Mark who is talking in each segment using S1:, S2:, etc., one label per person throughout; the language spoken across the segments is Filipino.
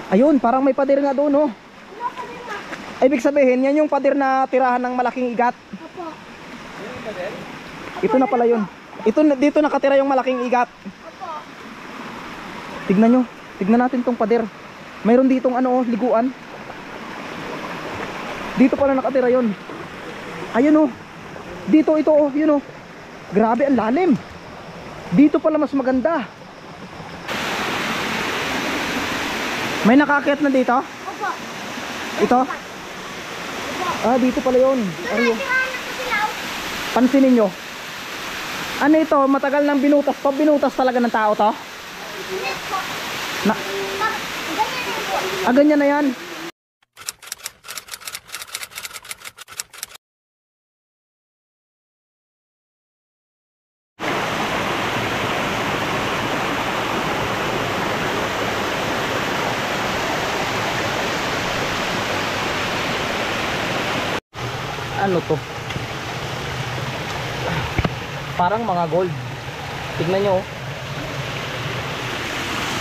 S1: Ayun, parang may pader nga doon, oh. Ibig sabihin, yan yung pader na tirahan ng malaking igat.
S2: Opo.
S1: Ito na pala yun. Dito nakatira yung malaking igat.
S2: Opo.
S1: Tignan nyo. Tignan natin tong pader. Mayroon ditong ano, liguan. Dito pala nakatira yun. Ayun, oh. Dito ito, oh. Yun, oh. Grabe, ang lalim. Dito pala mas maganda. May nakaakyat na dito?
S2: Opo.
S1: Ito? Ah, dito pala yun. Ariyo. Pansinin nyo. Ano ito? Matagal nang binutas to. Binutas talaga ng tao to? Na, ganyan na yan. Ano to? Parang mga gold. Tignan nyo, oh.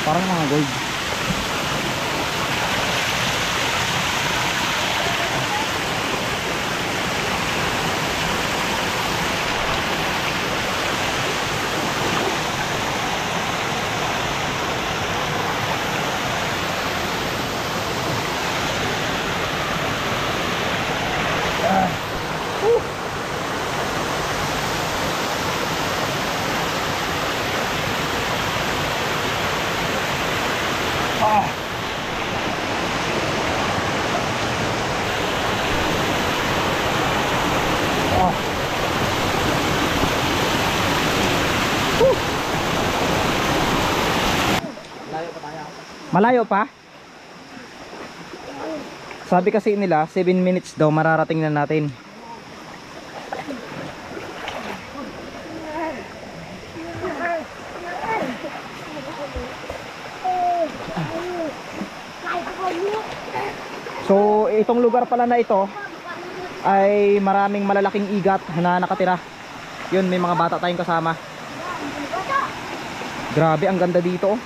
S1: Parang mga gold. Malayo pa? Sabi kasi nila 7 minutes daw mararating na natin. So itong lugar pala na ito ay maraming malalaking igat na nakatira. Yun, may mga bata tayong kasama. Grabe, ang ganda dito, oh.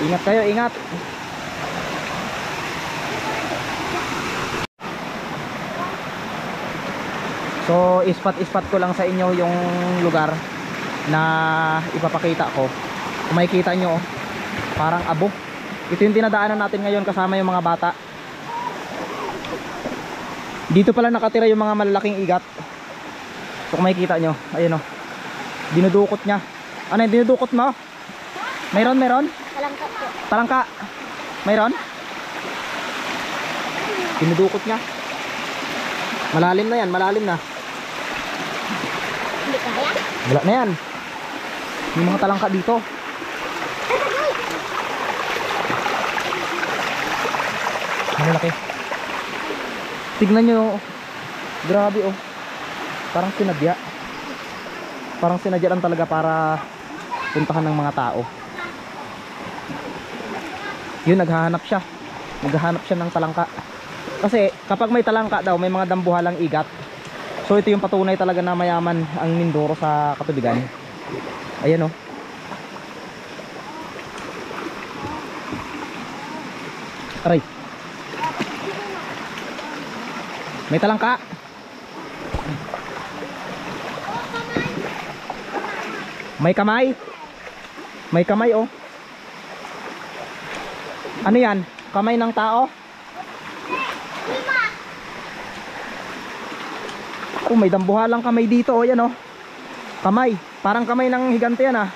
S1: Ingat kayo, ingat. So ispat-ispat ko lang sa inyo yung lugar na ipapakita ko. Kung makikita nyo, oh, parang abo. Ito yung dinadaanan natin ngayon kasama yung mga bata. Dito pala nakatira yung mga malalaking igat. So kung makikita nyo, ayun, oh, dinudukot nya. Ano yung dinudukot mo? Meron?
S2: Talangka po.
S1: Talangka. Mayroon? Dinudukot nya. Malalim na yan, malalim na.
S2: Hindi kaya?
S1: Wala na yan. May mga talangka dito. Malaki. Tignan nyo, oh. Grabe, oh. Parang sinadya. Parang sinadya lang talaga para puntahan ng mga tao. Yun, naghahanap siya. Naghahanap siya ng talangka. Kasi kapag may talangka daw, may mga dambuhalang igat. So ito yung patunay talaga na mayaman ang Mindoro sa katubigan. Ayan, oh. Aray. May talangka. May kamay. May kamay, oh. Ano yan? Kamay ng tao? Oh, may dambuhalang kamay dito, oh. Yan, oh. Kamay. Parang kamay ng higante yan, ah.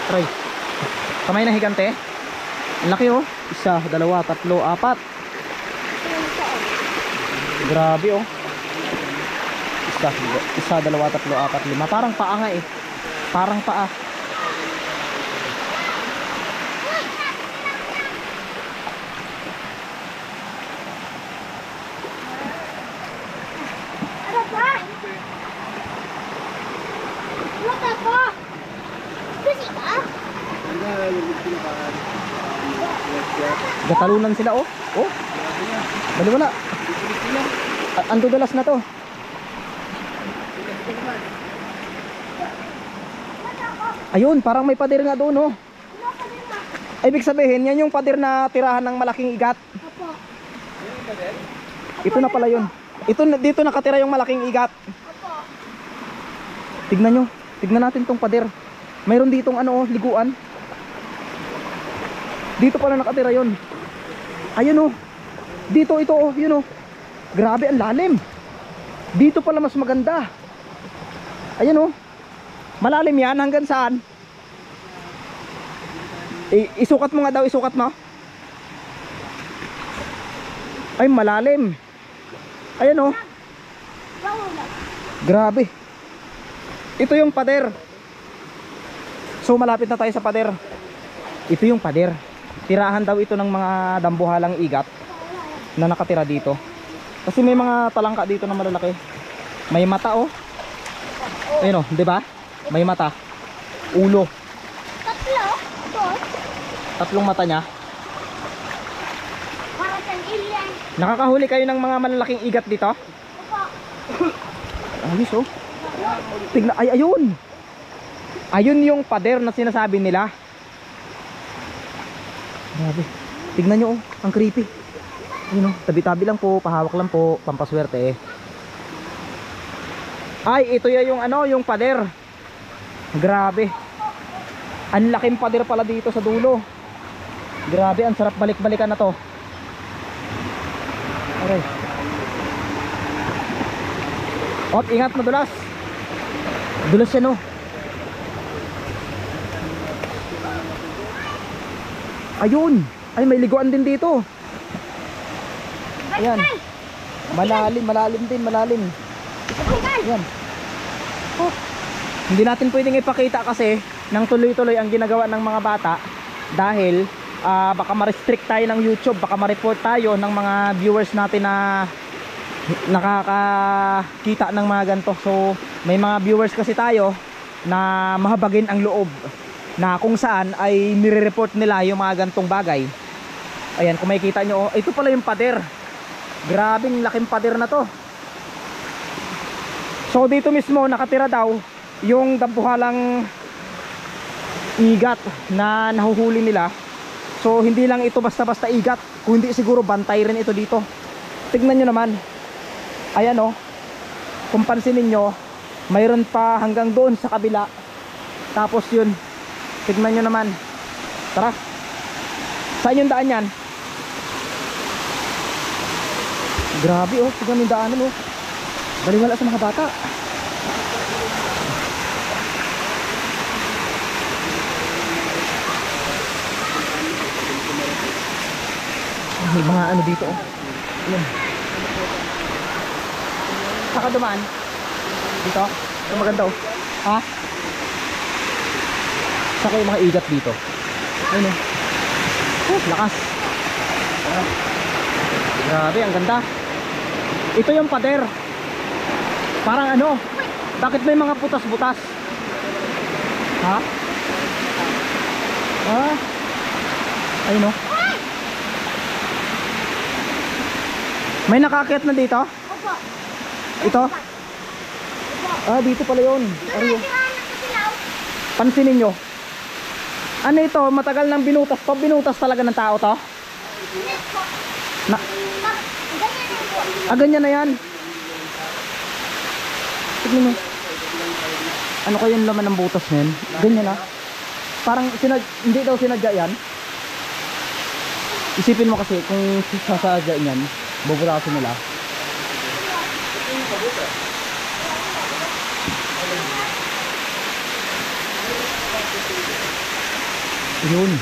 S1: Try. Kamay ng higante. Ang laki, oh. 1, 2, 3, 4. Grabe, oh. 1, 2, 3, 4, 5. Parang paa nga, eh. Parang paa. Gatalunan sila, oh. Oh. Bali wala. Ang dudalas na to. Ayun, parang may pader nga doon, oh. Ibig sabihin, yan yung pader na tirahan ng malaking igat.
S2: Opo.
S1: Ito na pala yun. Dito nakatira yung malaking igat.
S2: Opo.
S1: Tignan nyo. Tignan natin tong pader. Mayroon ditong ano, oh, liguan. Dito pala nakatira yun. Ayun, oh. Dito, ito, oh, yun, oh. Grabe, ang lalim. Dito pala mas maganda. Ayun, oh. Malalim yan. Hanggang saan? Isukat mo nga daw, isukat mo. Ay, malalim. Ayan, oh. Grabe. Ito yung pader. So malapit na tayo sa pader. Ito yung pader. Tirahan daw ito ng mga dambuhalang igat na nakatira dito. Kasi may mga talangka dito na malalaki. May mata, oh. Ayun, oh, 'di ba? May mata. Ulo.
S2: Tatlo.
S1: Tatlong mata niya.
S2: Para sa alien.
S1: Nakakahuli kayo ng mga malalaking igat dito?
S2: Opo.
S1: Ayos, oh. Tignan, ay, ayun. Ayun yung pader na sinasabi nila. Grabe. Tignan nyo, oh. Ang creepy. Ayun, oh. Tabi-tabi lang po. Pahawak lang po. Pampaswerte, eh. Ay, ito yung ano, yung pader. Grabe. Ang laking pader pala dito sa dulo. Grabe, ang sarap balik-balikan na to. Aray. Op, ingat, madulas. Dulas yan, oh. Ayun. Ay, may liguan din dito. Ayan. Malalim, malalim din, malalim. Ayan. Oh. Hindi natin pwedeng ipakita kasi nang tuloy-tuloy ang ginagawa ng mga bata dahil baka ma-restrict tayo ng YouTube, baka ma-report tayo ng mga viewers natin na nakakakita ng mga ganito. So may mga viewers kasi tayo na mahabagin ang loob na kung saan ay nire-report nila yung mga gantong bagay. Ayan, kung makikita nyo, oh, ito pala yung pader. Grabing laking pader na to. So dito mismo nakatira daw yung dampuhalang igat na nahuhuli nila. So hindi lang ito basta-basta igat, kundi siguro bantay rin ito dito. Tignan nyo naman. Ayan, oh. Kung pansinin nyo, mayroon pa hanggang doon sa kabila. Tapos yun, tignan nyo naman. Tara. Saan yung daan yan? Grabe, oh. Tignan yung daanan, oh. Baliwala sa mga bata. May mga ano dito, oh. Ayan. Saka dumaan. Dito. Ito maganda, oh. Ha? Saka yung mga igat dito. Ayun, oh. Lakas. Grabe, ang ganda. Ito yung pader. Parang ano, bakit may mga butas-butas? Ha? Ha? Ayun, oh. May nakaakyat na dito?
S2: Opo.
S1: Ito? Ah, dito pala yun. Ariyo. Pansinin nyo. Ano ito? Matagal nang binutas to. Binutas talaga ng tao to? Na ganyan na yan. Tignan mo. Ano kaya yung laman ng butas na yan? Ganyan na. Parang hindi daw sinadya yan. Isipin mo kasi kung sasadya yan, buburasin nila. Yun.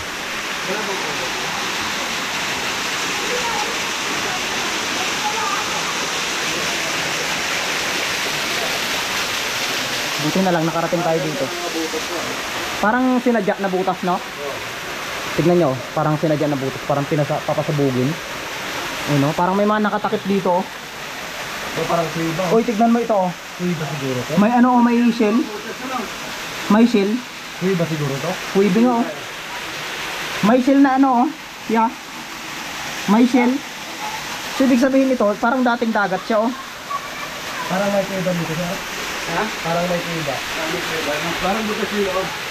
S1: Buti na lang nakarating tayo dito. Parang sinadya na butas, no? Tignan nyo, parang sinadya na butas. Parang papasabugin. Ayun, no? Parang may mga nakatakip dito, oh.
S3: So, parang kuiba.
S1: Uy, tignan mo ito, oh.
S3: Kuiba siguro to?
S1: May ano, oh, may shell. May shell.
S3: Kuiba siguro to?
S1: Kuibi nga, oh. May shell na ano, oh. Yeah. May shell. So, ibig sabihin nito, parang dating dagat siya, oh.
S3: Parang may kuiba dito siya.
S1: Ha?
S3: Parang may kuiba. Parang dito siya, oh.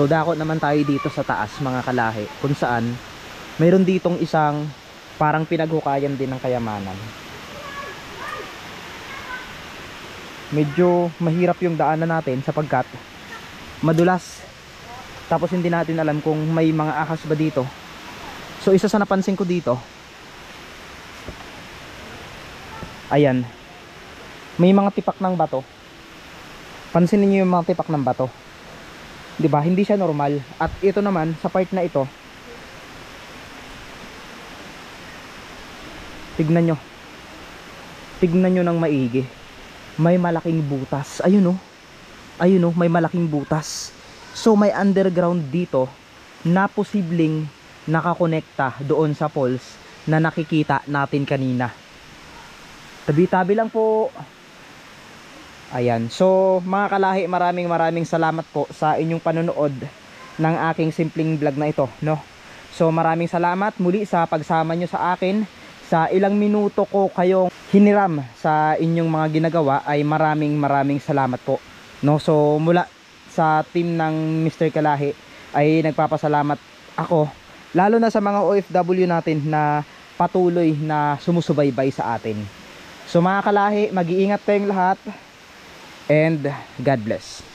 S1: So dako naman tayo dito sa taas mga kalahi, kung saan mayroon ditong isang parang pinaghukayan din ng kayamanan. Medyo mahirap yung daanan natin sapagkat madulas. Tapos hindi natin alam kung may mga ahas ba dito. So isa sa napansin ko dito, ayan, may mga tipak ng bato. Pansinin niyo yung mga tipak ng bato. 'Di ba? Hindi siya normal. At ito naman sa part na ito, tignan nyo. Tignan nyo ng maigi. May malaking butas. Ayun oh. Ayun oh, may malaking butas. So may underground dito na posibleng nakakonekta doon sa poles na nakikita natin kanina. Tabi-tabi lang po. Ayan. So mga kalahi, maraming salamat po sa inyong panonood ng aking simpleng vlog na ito, no? So maraming salamat muli sa pagsama nyo sa akin. Sa ilang minuto ko kayong hiniram sa inyong mga ginagawa ay maraming salamat po, no? So mula sa team ng Mr. Kalahi ay nagpapasalamat ako, lalo na sa mga OFW natin na patuloy na sumusubaybay sa atin. So mga kalahi, mag-iingat kayong lahat and God bless.